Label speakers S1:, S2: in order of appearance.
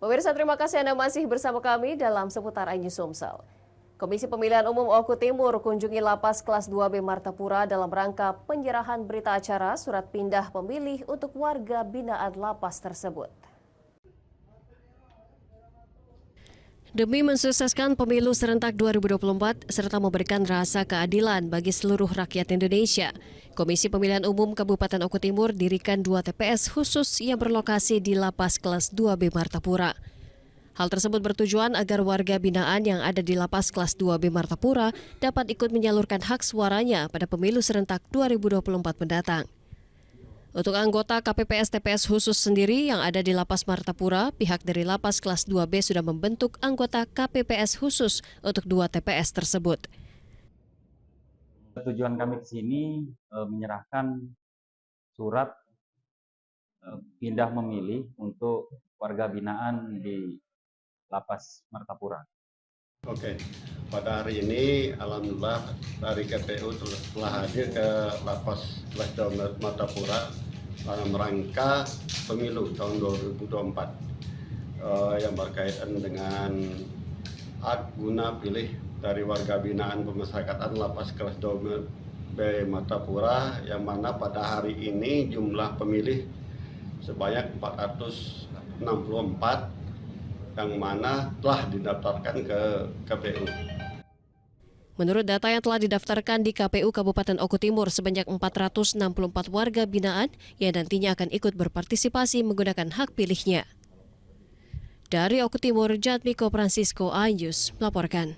S1: Pemirsa, terima kasih Anda masih bersama kami dalam seputar iNews Sumsel. Komisi Pemilihan Umum Oku Timur kunjungi Lapas Kelas 2B Martapura dalam rangka penyerahan berita acara surat pindah pemilih untuk warga binaan lapas tersebut. Demi mensukseskan pemilu serentak 2024 serta memberikan rasa keadilan bagi seluruh rakyat Indonesia, Komisi Pemilihan Umum Kabupaten Oku Timur dirikan 2 TPS khusus yang berlokasi di Lapas Kelas 2B Martapura. Hal tersebut bertujuan agar warga binaan yang ada di Lapas Kelas 2B Martapura dapat ikut menyalurkan hak suaranya pada pemilu serentak 2024 mendatang. Untuk anggota KPPS TPS khusus sendiri yang ada di Lapas Martapura, pihak dari Lapas Kelas 2B sudah membentuk anggota KPPS khusus untuk 2 TPS tersebut.
S2: Tujuan kami ke sini menyerahkan surat pindah memilih untuk warga binaan di Lapas Martapura.
S3: Oke, pada hari ini alhamdulillah dari KPU telah hadir ke Lapas Kelas 2 Martapura dalam rangka pemilu tahun 2024 yang berkaitan dengan hak guna pilih dari warga binaan pemasyarakatan Lapas Kelas 2B Martapura, yang mana pada hari ini jumlah pemilih sebanyak 464 yang mana telah didaftarkan ke KPU.
S1: Menurut data yang telah didaftarkan di KPU Kabupaten Oku Timur, sebanyak 464 warga binaan yang nantinya akan ikut berpartisipasi menggunakan hak pilihnya. Dari Oku Timur, Jatmiko Francisco iNews melaporkan.